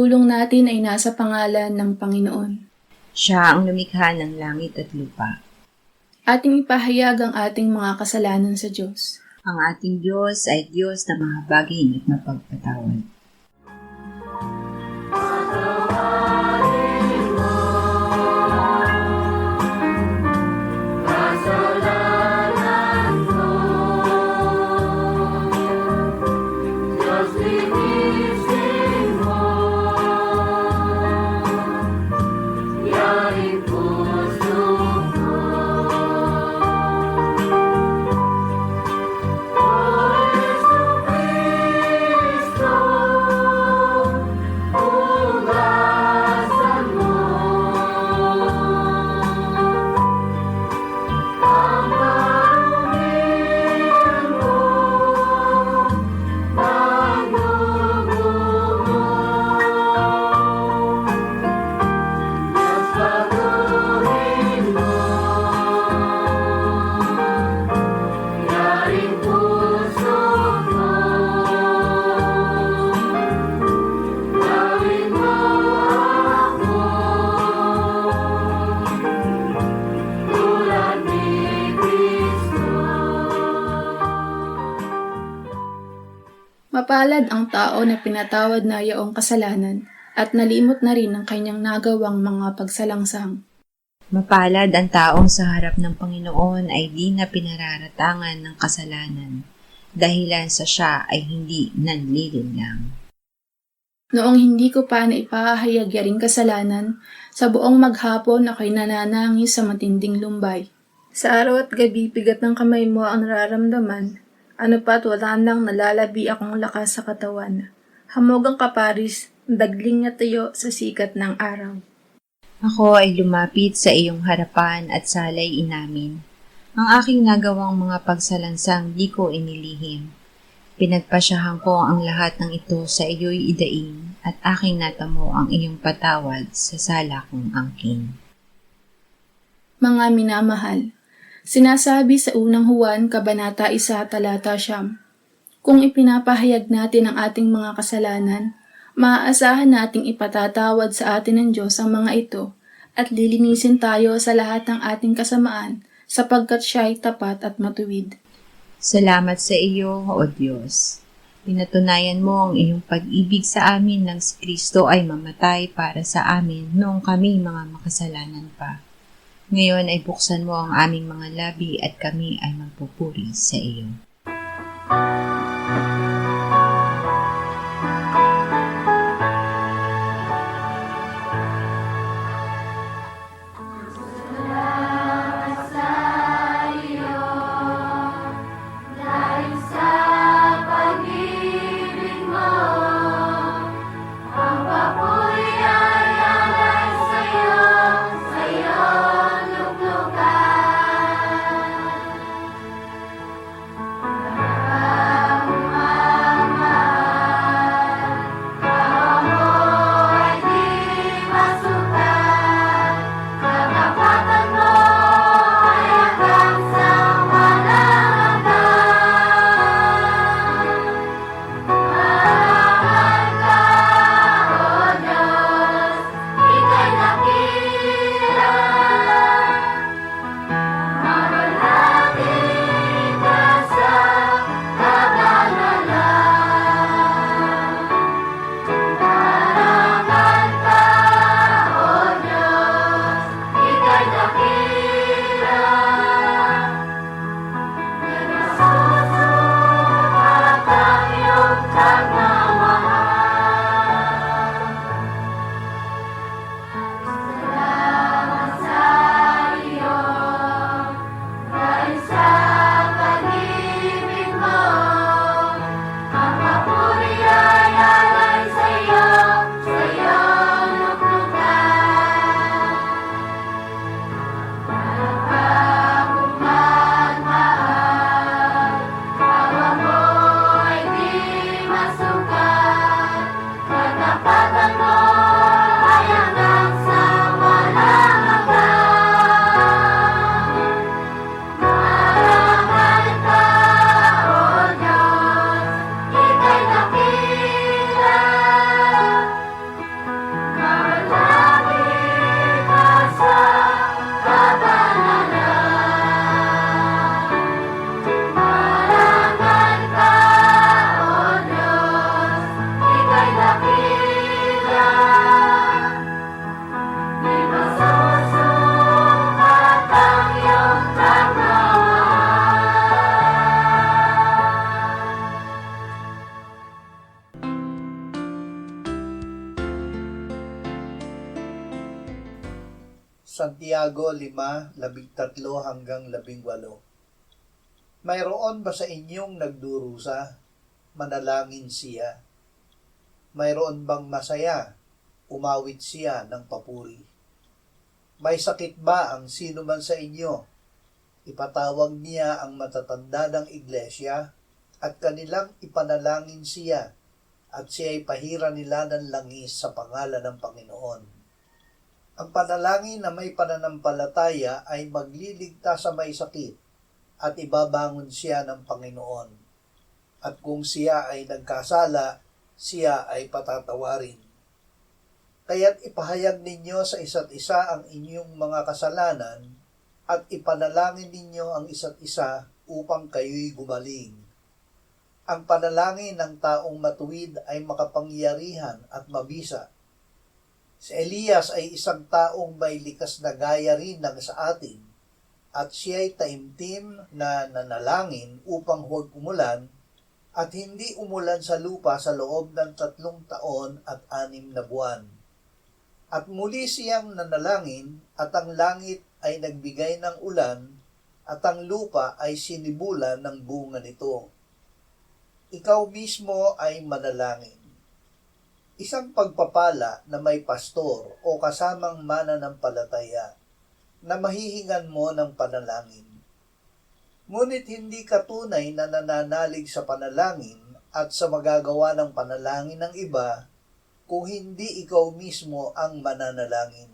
pagtulong natin ay nasa pangalan ng Panginoon. Siya ang lumikha ng langit at lupa. Ating ipahayag ang ating mga kasalanan sa Diyos. Ang ating Diyos ay Diyos na mahabagin at mapagpatawad. Mapalad ang tao na pinatawad na yaong kasalanan at nalimot na rin ang kanyang nagawang mga pagsalangsang. Mapalad ang taong sa harap ng Panginoon ay di na pinararatangan ng kasalanan, dahilan sa siya ay hindi nanlilinlang. Noong hindi ko pa naipahayag yaring kasalanan, sa buong maghapon ako'y nananangis sa matinding lumbay. Sa araw at gabi, bigat ng kamay mo ang nararamdaman. Ano pa't wala nang nalalabi akong lakas sa katawan. Hamog ang kaparis, dagling na tayo sa sikat ng araw. Ako ay lumapit sa iyong harapan at salay inamin. Ang aking nagawang mga pagsalansang di ko inilihim. Pinagpasyahan ko ang lahat ng ito sa iyo'y idaing at aking natamo ang iyong patawad sa sala kong angkin. Mga minamahal, sinasabi sa unang Juan, Kabanata 1, Talata 9, kung ipinapahayag natin ang ating mga kasalanan, maaasahan nating ipatatawad sa atin ng Diyos ang mga ito at lilinisin tayo sa lahat ng ating kasamaan sapagkat siya'y tapat at matuwid. Salamat sa iyo, O Diyos. Pinatunayan mo ang iyong pag-ibig sa amin nang si Kristo ay mamatay para sa amin noong kami mga makasalanan pa. Ngayon ay buksan mo ang aming mga labi at kami ay magpupuri sa iyo. Santiago 5:13-18. Mayroon ba sa inyong nagdurusa? Manalangin siya. Mayroon bang masaya? Umawit siya ng papuri. May sakit ba ang sino man sa inyo? Ipatawag niya ang matatanda ng iglesia at kanilang ipanalangin siya at siya'y pahira nila ng langis sa pangalan ng Panginoon. Ang panalangin na may pananampalataya ay magliligtas sa may sakit at ibabangon siya ng Panginoon. At kung siya ay nagkasala, siya ay patatawarin. Kaya't ipahayag ninyo sa isa't isa ang inyong mga kasalanan at ipanalangin ninyo ang isa't isa upang kayo'y gumaling. Ang panalangin ng taong matuwid ay makapangyarihan at mabisa. Si Elias ay isang taong may likas na gaya rin ng sa atin at siya'y taimtim na nanalangin upang huwag umulan at hindi umulan sa lupa sa loob ng 3 taon at 6 na buwan. At muli siyang nanalangin at ang langit ay nagbigay ng ulan at ang lupa ay sinibulan ng bunga nito. Ikaw mismo ay manalangin. Isang pagpapala na may pastor o kasamang mananampalataya na mahihingan mo ng panalangin. Ngunit hindi ka tunay na nananalig sa panalangin at sa magagawa ng panalangin ng iba kung hindi ikaw mismo ang mananalangin.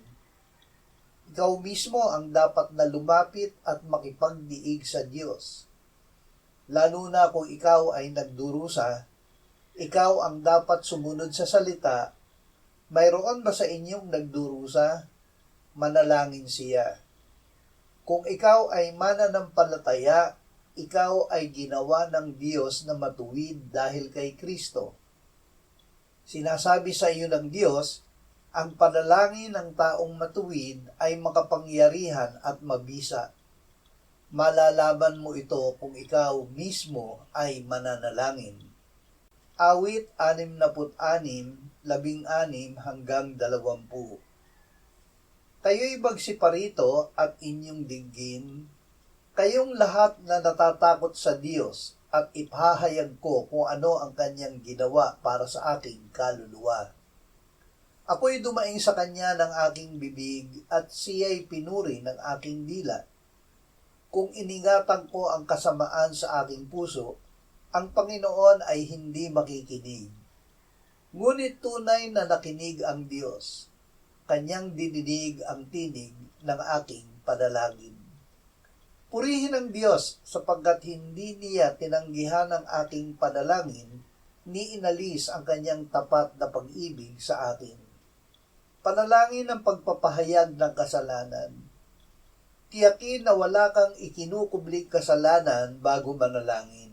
Ikaw mismo ang dapat na lumapit at makipagdiig sa Diyos. Lalo na kung ikaw ay nagdurusa, ikaw ang dapat sumunod sa salita. Mayroon ba sa inyong nagdurusa? Manalangin siya. Kung ikaw ay mananampalataya, ikaw ay ginawa ng Diyos na matuwid dahil kay Kristo. Sinasabi sa iyo ng Diyos, ang panalangin ng taong matuwid ay makapangyarihan at mabisa. Malalaman mo ito kung ikaw mismo ay mananalangin. Awit 66:16-20. Kayo'y magsiparito at inyong dinggin, kayong lahat na natatakot sa Diyos, at ipahayag ko kung ano ang kanyang ginawa para sa aking kaluluwa. Ako'y dumaing sa kanya ng aking bibig at siya'y pinuri ng aking dila. Kung iningatan ko ang kasamaan sa aking puso, ang Panginoon ay hindi makikinig. Ngunit tunay na nakinig ang Diyos. Kanyang dinidig ang tinig ng aking panalangin. Purihin ang Diyos sapagkat hindi niya tinanggihan ang aking panalangin ni inalis ang kanyang tapat na pag-ibig sa akin. Panalangin ng pagpapahayag ng kasalanan. Tiyakin na wala kang ikinukublig kasalanan bago manalangin.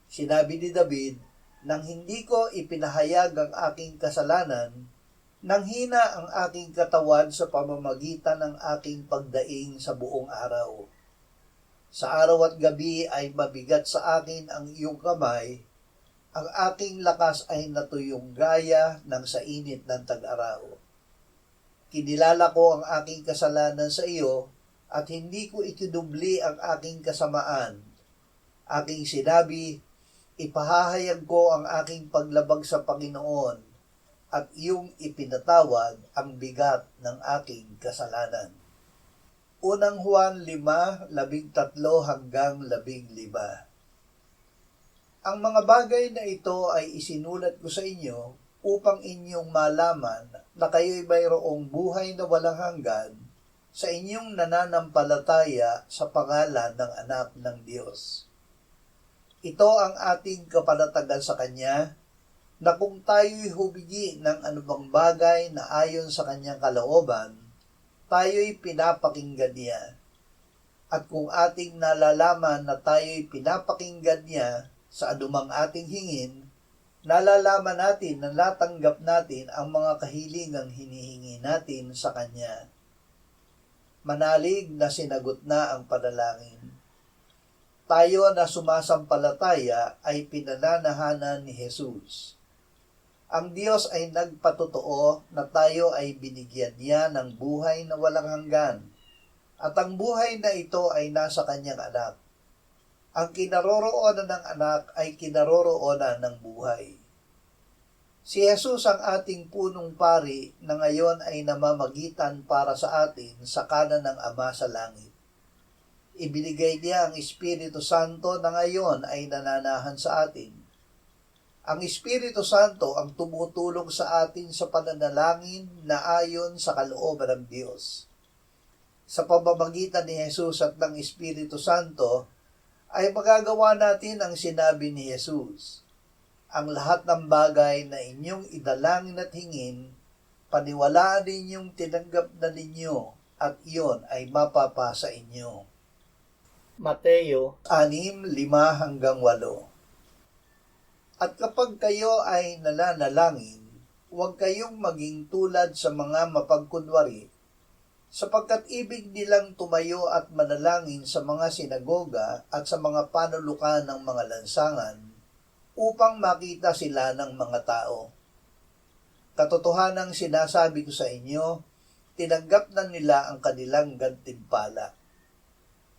Sinabi ni David, nang hindi ko ipinahayag ang aking kasalanan, nanghina ang aking katawan sa pamamagitan ng aking pagdaing sa buong araw. Sa araw at gabi ay mabigat sa akin ang iyong kamay, ang aking lakas ay natuyong gaya ng sa init ng tag-araw. Kinilala ko ang aking kasalanan sa iyo at hindi ko itinubli ang aking kasamaan. Aking sinabi, ipahahayag ko ang aking paglabag sa Panginoon at iyong ipinatawad ang bigat ng aking kasalanan. Unang Juan 5:13-15. Ang mga bagay na ito ay isinulat ko sa inyo upang inyong malaman na kayo'y mayroong buhay na walang hanggan sa inyong nananampalataya sa pangalan ng Anak ng Diyos. Ito ang ating kapanatagan sa Kanya, na kung tayo'y hubigi ng anumang bagay na ayon sa Kanyang kalooban, tayo'y pinapakinggan niya. At kung ating nalalaman na tayo'y pinapakinggan niya sa anumang ating hingin, nalalaman natin na natanggap natin ang mga kahilingang hinihingi natin sa Kanya. Manalig na sinagot na ang panalangin. Tayo na sumasampalataya ay pinananahanan ni Jesus. Ang Diyos ay nagpatotoo na tayo ay binigyan niya ng buhay na walang hanggan. At ang buhay na ito ay nasa kanyang anak. Ang kinaroroonan ng anak ay kinaroroonan ng buhay. Si Jesus ang ating punong pari na ngayon ay namamagitan para sa atin sa kanan ng Ama sa langit. Ibinigay niya ang Espiritu Santo na ngayon ay nananahan sa atin. Ang Espiritu Santo ang tumutulong sa atin sa pananalangin na ayon sa kalooban ng Diyos. Sa pamamagitan ni Jesus at ng Espiritu Santo, ay magagawa natin ang sinabi ni Jesus. Ang lahat ng bagay na inyong idalangin at hingin, paniwalaan ninyong tinanggap na ninyo at iyon ay mapapa sa inyo. Mateo 6:5-8. At kapag kayo ay nananalangin, huwag kayong maging tulad sa mga mapagkunwari, sapagkat ibig nilang tumayo at manalangin sa mga sinagoga at sa mga panulukan ng mga lansangan upang makita sila ng mga tao. Katotohanang sinasabi ko sa inyo, tinanggap na nila ang kanilang gantimpala.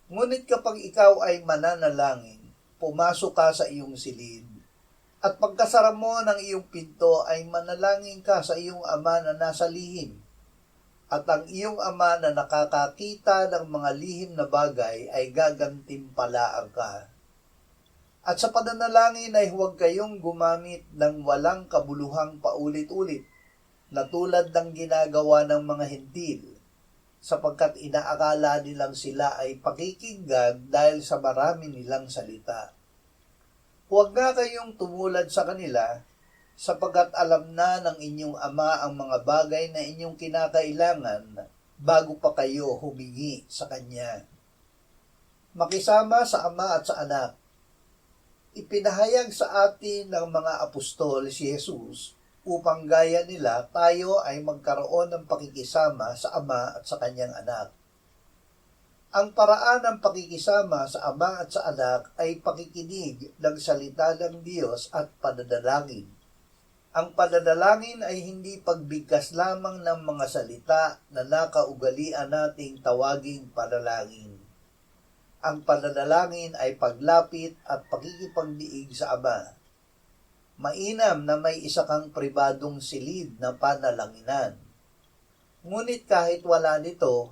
Ngunit kapag ikaw ay mananalangin, pumasok ka sa iyong silid, at pagkasara mo ng iyong pinto ay manalangin ka sa iyong Ama na nasa lihim. At ang iyong Ama na nakakakita ng mga lihim na bagay ay gagantimpalaan ka. At sa pananalangin ay huwag kayong gumamit ng walang kabuluhang paulit-ulit, na tulad ng ginagawa ng mga Hentil, sapagkat inaakala nilang sila ay pakikinggan dahil sa marami nilang salita. Huwag nga kayong tumulad sa kanila, sapagkat alam na ng inyong Ama ang mga bagay na inyong kinakailangan bago pa kayo humingi sa Kanya. Makisama sa Ama at sa Anak. Ipinahayag sa atin ng mga apostol si Jesus upang gaya nila tayo ay magkaroon ng pakikisama sa Ama at sa Kanyang Anak. Ang paraan ng pakikisama sa Ama at sa Anak ay pakikinig ng salita ng Diyos at pananalangin. Ang pananalangin ay hindi pagbigkas lamang ng mga salita na nakaugalian nating tawaging panalangin. Ang pananalangin ay paglapit at pakikipagdiig sa Ama. Mainam na may isa kang pribadong silid na panalanginan. Ngunit kahit wala nito,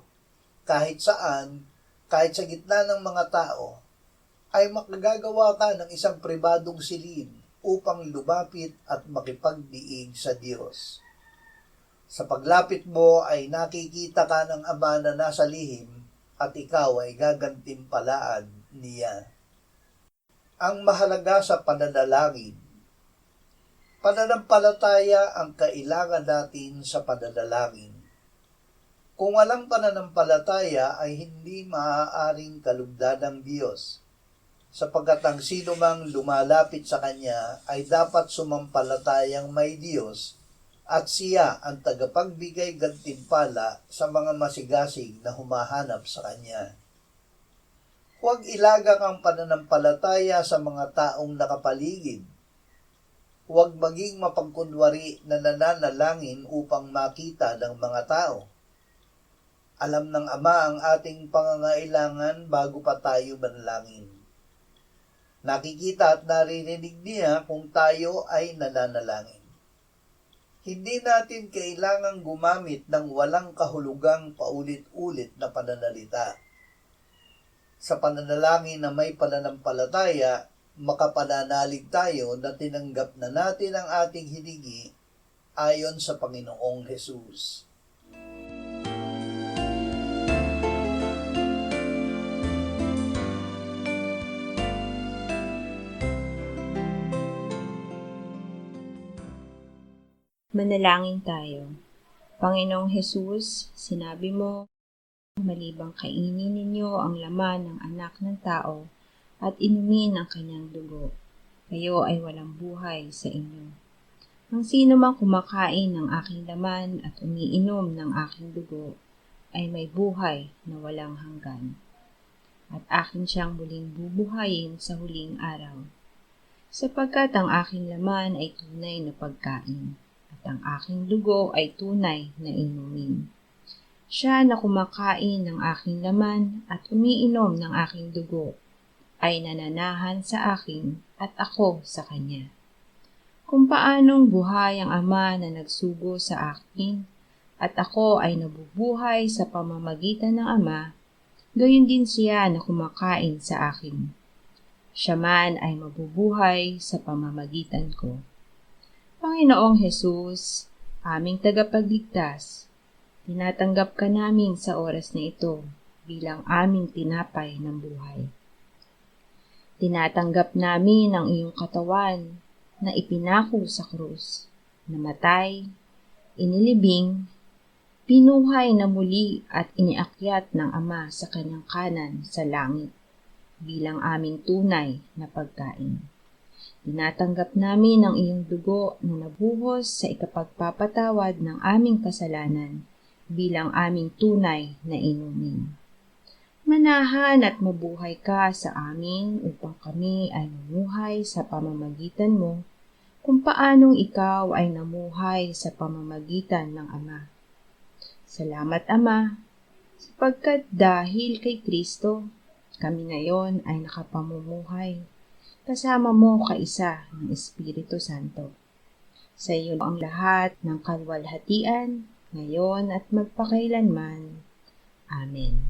kahit saan, kahit sa gitna ng mga tao, ay makagagawa ka ng isang pribadong silid upang lumapit at makipagdiig sa Diyos. Sa paglapit mo ay nakikita ka ng Ama na nasa lihim at ikaw ay gagantimpalaan niya. Ang mahalaga sa pananalangin. Pananampalataya ang kailangan natin sa pananalangin. Kung walang pananampalataya ay hindi maaaring kalugdan ng Diyos, sapagkat ang sino mang lumalapit sa Kanya ay dapat sumampalatayang may Diyos at siya ang tagapagbigay gantimpala sa mga masigasig na humahanap sa Kanya. Huwag ilagak ang pananampalataya sa mga taong nakapaligid. Huwag maging mapagkunwari na nananalangin upang makita ng mga tao. Alam ng Ama ang ating pangangailangan bago pa tayo manalangin. Nakikita at naririnig niya kung tayo ay nananalangin. Hindi natin kailangang gumamit ng walang kahulugang paulit-ulit na pananalita. Sa pananalangin na may pananampalataya, makapananalig tayo na tinanggap na natin ang ating hiningi ayon sa Panginoong Hesus. Manalangin tayo. Panginoong Hesus, sinabi mo, malibang kainin ninyo ang laman ng anak ng tao at inumin ang kanyang dugo, kayo ay walang buhay sa inyo. Ang sino mang kumakain ng aking laman at umiinom ng aking dugo ay may buhay na walang hanggan, at akin siyang muling bubuhayin sa huling araw. sapagkat ang aking laman ay tunay na pagkain, at ang aking dugo ay tunay na inumin. Siya na kumakain ng aking laman at umiinom ng aking dugo, ay nananahan sa akin at ako sa kanya. Kung paanong buhay ang Ama na nagsugo sa akin, at ako ay nabubuhay sa pamamagitan ng Ama, gayon din siya na kumakain sa akin. Siya man ay mabubuhay sa pamamagitan ko. Panginoong Hesus, aming tagapagligtas, tinatanggap ka namin sa oras na ito bilang aming tinapay ng buhay. Tinatanggap namin ang iyong katawan na ipinako sa krus, namatay, inilibing, pinuhay na muli at iniakyat ng Ama sa kanyang kanan sa langit bilang aming tunay na pagkain. Tinatanggap namin ang iyong dugo na nabuhos sa ikapagpapatawad ng aming kasalanan bilang aming tunay na inumin. Manahan at mabuhay ka sa amin upang kami ay mamuhay sa pamamagitan mo kung paanong ikaw ay namuhay sa pamamagitan ng Ama. Salamat, Ama, sapagkat dahil kay Kristo, kami ngayon ay nakapamumuhay kasama mo kaisa ng Espiritu Santo. Sa iyo ang lahat ng kalwalhatian, ngayon at magpakailanman. Amen.